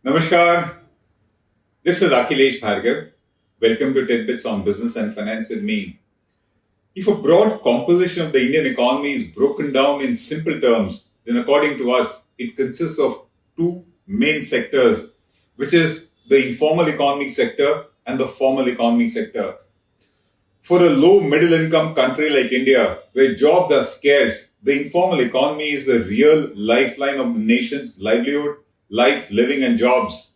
Namaskar. This is Akhilesh Bhargava. Welcome to Tit-Bits on Business and Finance with me. If a broad composition of the Indian economy is broken down in simple terms, then according to us, it consists of two main sectors, which is the informal economic sector and the formal economic sector. For a low middle income country like India, where jobs are scarce, the informal economy is the real lifeline of the nation's livelihood, life, living, and jobs.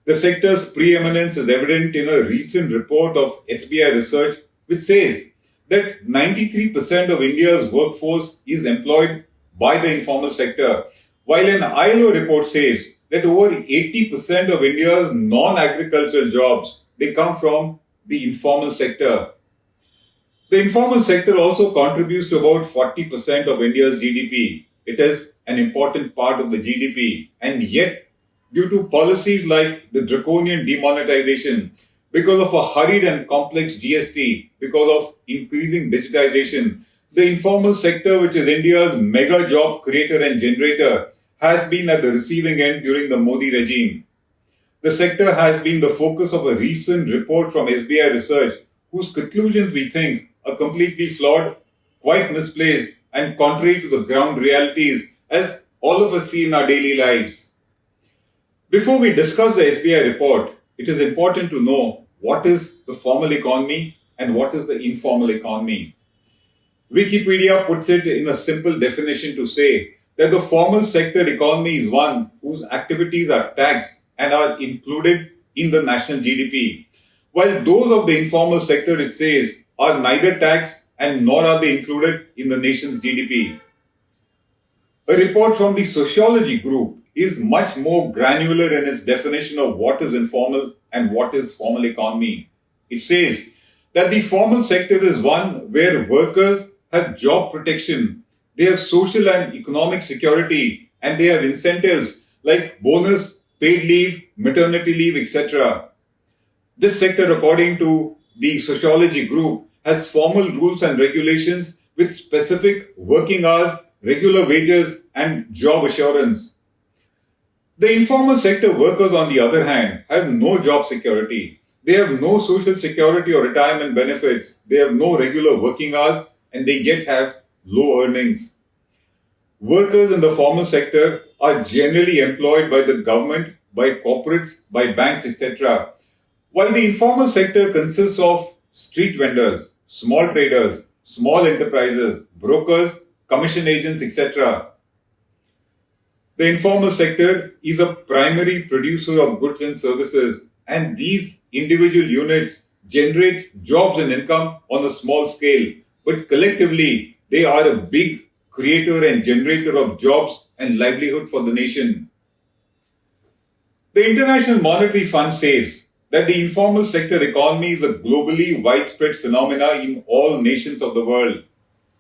The sector's preeminence is evident in a recent report of SBI Research, which says that 93% of India's workforce is employed by the informal sector, while an ILO report says that over 80% of India's non-agricultural jobs they come from the informal sector. The informal sector also contributes to about 40% of India's GDP. It is an important part of the GDP, and yet, due to policies like the draconian demonetization, because of a hurried and complex GST, because of increasing digitization, the informal sector, which is India's mega job creator and generator, has been at the receiving end during the Modi regime. The sector has been the focus of a recent report from SBI Research, whose conclusions we think are completely flawed, quite misplaced, and contrary to the ground realities as all of us see in our daily lives. Before we discuss the SBI report, it is important to know what is the formal economy and what is the informal economy. Wikipedia puts it in a simple definition to say that the formal sector economy is one whose activities are taxed and are included in the national GDP, while those of the informal sector, it says, are neither taxed and nor are they included in the nation's GDP. A report from the sociology group is much more granular in its definition of what is informal and what is formal economy. It says that the formal sector is one where workers have job protection, they have social and economic security, and they have incentives like bonus, paid leave, maternity leave, etc. This sector, according to the sociology group, has formal rules and regulations with specific working hours, regular wages, and job assurance. The informal sector workers, on the other hand, have no job security. They have no social security or retirement benefits. They have no regular working hours, and they yet have low earnings. Workers in the formal sector are generally employed by the government, by corporates, by banks, etc. While the informal sector consists of street vendors, small traders, small enterprises, brokers, commission agents, etc. The informal sector is a primary producer of goods and services, and these individual units generate jobs and income on a small scale, but collectively they are a big creator and generator of jobs and livelihood for the nation. The International Monetary Fund says that the informal sector economy is a globally widespread phenomenon in all nations of the world.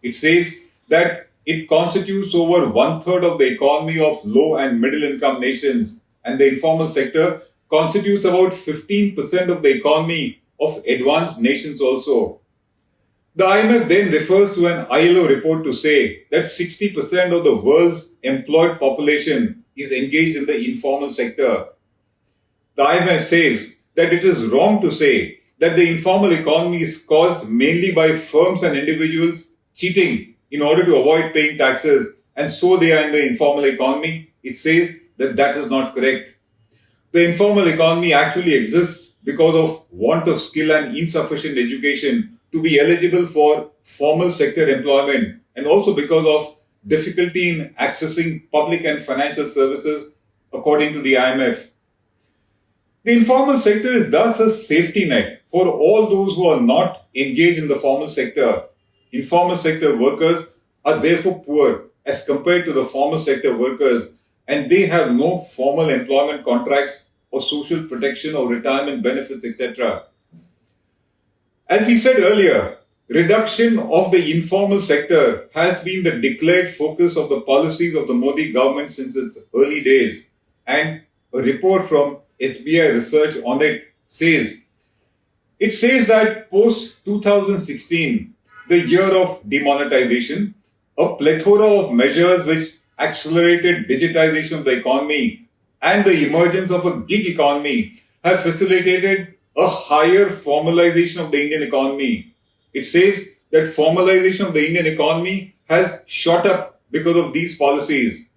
It says that it constitutes over 1/3 of the economy of low and middle income nations, and the informal sector constitutes about 15% of the economy of advanced nations also. The IMF then refers to an ILO report to say that 60% of the world's employed population is engaged in the informal sector. The IMF says that it is wrong to say that the informal economy is caused mainly by firms and individuals cheating in order to avoid paying taxes, and so they are in the informal economy. It says that that is not correct. The informal economy actually exists because of want of skill and insufficient education to be eligible for formal sector employment, and also because of difficulty in accessing public and financial services, according to the IMF. The informal sector is thus a safety net for all those who are not engaged in the formal sector. Informal sector workers are therefore poor as compared to the formal sector workers, and they have no formal employment contracts or social protection or retirement benefits, etc. As we said earlier, reduction of the informal sector has been the declared focus of the policies of the Modi government since its early days, and a report from SBI Research on it says that post 2016, the year of demonetization, a plethora of measures which accelerated digitization of the economy and the emergence of a gig economy have facilitated a higher formalization of the Indian economy. It says that formalization of the Indian economy has shot up because of these policies.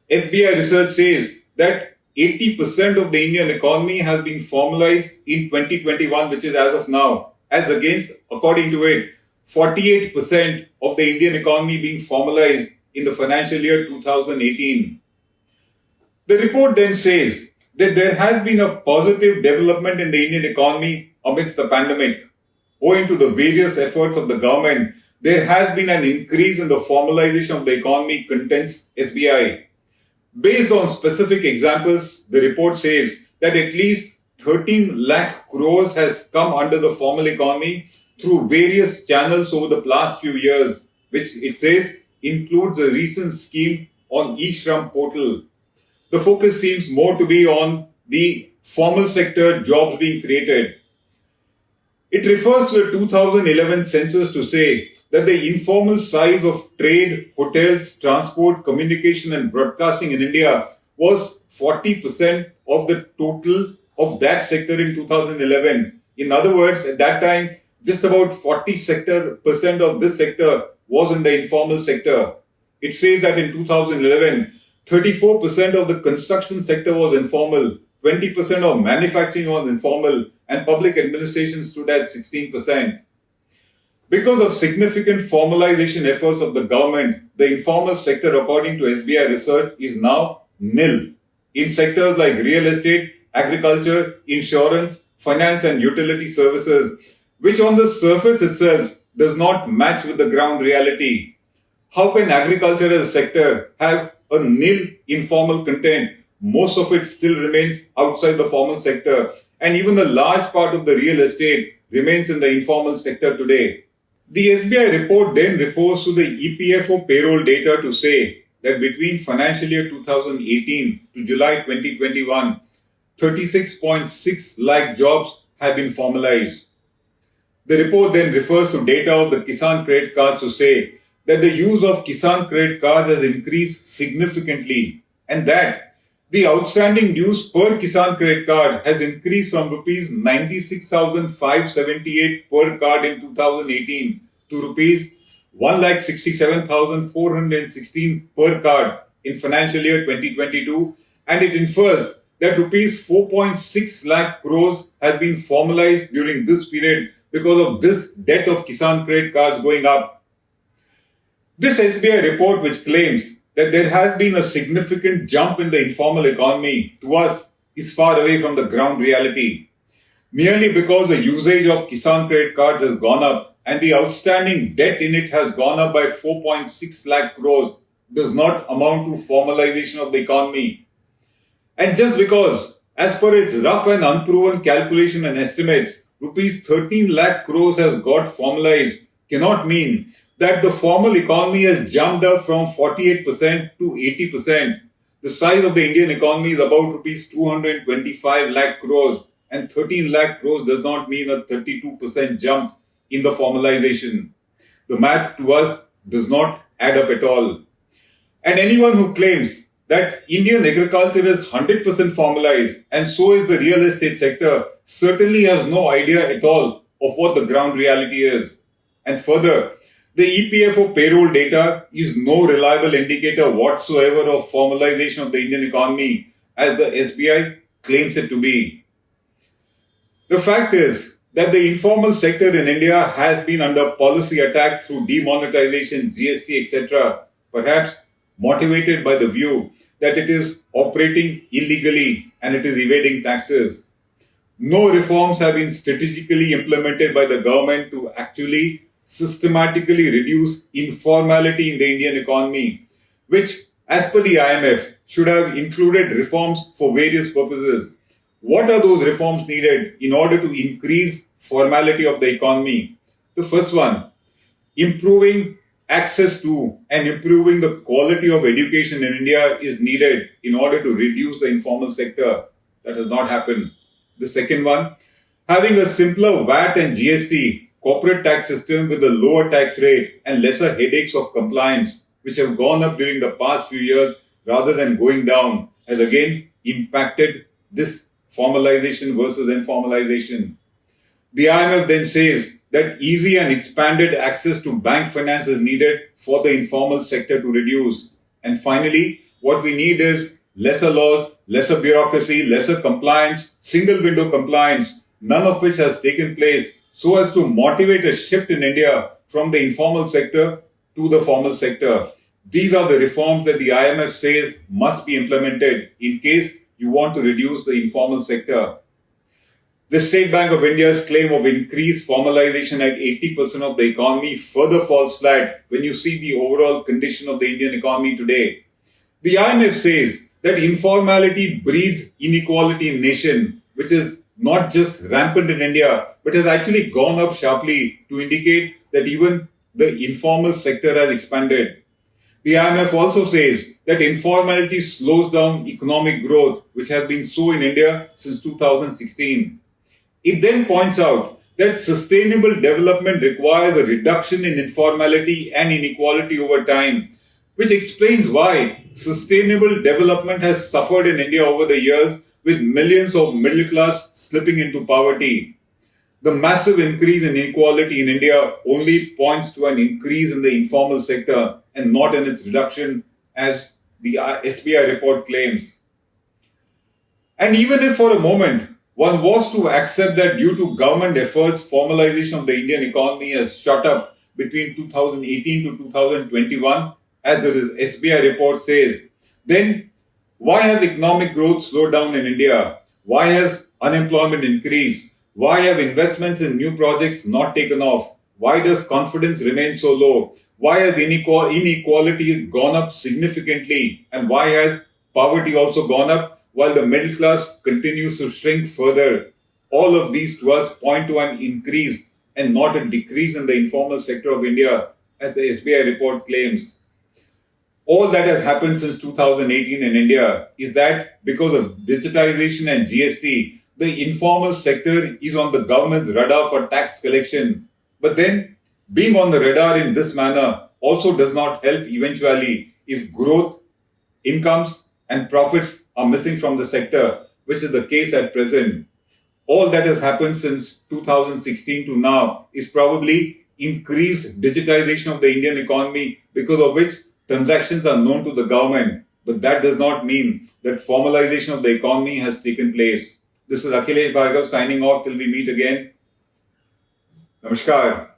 SBI research says that 80% of the Indian economy has been formalized in 2021, which is as of now, as against, according to it, 48% of the Indian economy being formalized in the financial year 2018. The report then says that there has been a positive development in the Indian economy amidst the pandemic. Owing to the various efforts of the government, there has been an increase in the formalization of the economy, contends SBI. Based on specific examples, the report says that at least 13 lakh crores has come under the formal economy through various channels over the last few years, which it says includes a recent scheme on e-Shram portal. The focus seems more to be on the formal sector jobs being created. It refers to the 2011 census to say that the informal size of trade, hotels, transport, communication and broadcasting in India was 40% of the total of that sector in 2011. In other words, at that time, just about 40% of this sector was in the informal sector. It says that in 2011, 34% of the construction sector was informal, 20% of manufacturing was informal, and public administration stood at 16%. Because of significant formalization efforts of the government, the informal sector, according to SBI research, is now nil. In sectors like real estate, agriculture, insurance, finance and utility services, which on the surface itself does not match with the ground reality. How can agriculture as a sector have a nil informal content? Most of it still remains outside the formal sector, and even a large part of the real estate remains in the informal sector today. The SBI report then refers to the EPFO payroll data to say that between financial year 2018 to July 2021, 36.6 lakh jobs have been formalized. The report then refers to data of the Kisan credit cards to say that the use of Kisan credit cards has increased significantly and that the outstanding dues per Kisan credit card has increased from rupees 96,578 per card in 2018 to rupees 1,67,416 per card in financial year 2022, and it infers that rupees 4.6 lakh crores has been formalized during this period because of this debt of Kisan credit cards going up. This SBI report, which claims that there has been a significant jump in the informal economy, to us is far away from the ground reality. Merely because the usage of Kisan credit cards has gone up and the outstanding debt in it has gone up by 4.6 lakh crores does not amount to formalization of the economy. And just because, as per its rough and unproven calculation and estimates, rupees 13 lakh crores has got formalized cannot mean that the formal economy has jumped up from 48% to 80%. The size of the Indian economy is about rupees 225 lakh crores, and 13 lakh crores does not mean a 32% jump in the formalization. The math to us does not add up at all. And anyone who claims that Indian agriculture is 100% formalized and so is the real estate sector certainly has no idea at all of what the ground reality is. And further, the EPFO payroll data is no reliable indicator whatsoever of formalization of the Indian economy as the SBI claims it to be. The fact is that the informal sector in India has been under policy attack through demonetization, GST, etc., perhaps motivated by the view that it is operating illegally and it is evading taxes. No reforms have been strategically implemented by the government to actually systematically reduce informality in the Indian economy, which, as per the IMF, should have included reforms for various purposes. What are those reforms needed in order to increase formality of the economy? The first one, improving access to and improving the quality of education in India is needed in order to reduce the informal sector. That has not happened. The second one, having a simpler VAT and GST corporate tax system with a lower tax rate and lesser headaches of compliance, which have gone up during the past few years rather than going down, has again impacted this formalization versus informalization. The IMF then says that easy and expanded access to bank finance is needed for the informal sector to reduce. And finally, what we need is lesser laws, lesser bureaucracy, lesser compliance, single window compliance, none of which has taken place so as to motivate a shift in India from the informal sector to the formal sector. These are the reforms that the IMF says must be implemented in case you want to reduce the informal sector. The State Bank of India's claim of increased formalization at 80% of the economy further falls flat when you see the overall condition of the Indian economy today. The IMF says that informality breeds inequality in nation, which is not just rampant in India, but has actually gone up sharply to indicate that even the informal sector has expanded. The IMF also says that informality slows down economic growth, which has been so in India since 2016. It then points out that sustainable development requires a reduction in informality and inequality over time, which explains why sustainable development has suffered in India over the years, with millions of middle class slipping into poverty. The massive increase in inequality in India only points to an increase in the informal sector and not in its reduction, as the SBI report claims. And even if for a moment one was to accept that due to government efforts, formalization of the Indian economy has shot up between 2018 to 2021, as the SBI report says, then why has economic growth slowed down in India? Why has unemployment increased? Why have investments in new projects not taken off? Why does confidence remain so low? Why has inequality gone up significantly? And why has poverty also gone up while the middle class continues to shrink further? All of these to us point to an increase and not a decrease in the informal sector of India, as the SBI report claims. All that has happened since 2018 in India is that because of digitalization and GST, the informal sector is on the government's radar for tax collection. But then, being on the radar in this manner also does not help eventually if growth, incomes, and profits are missing from the sector, which is the case at present. All that has happened since 2016 to now is probably increased digitization of the Indian economy, because of which transactions are known to the government. But that does not mean that formalization of the economy has taken place. This is Akhilesh Bhargava signing off till we meet again. Namaskar.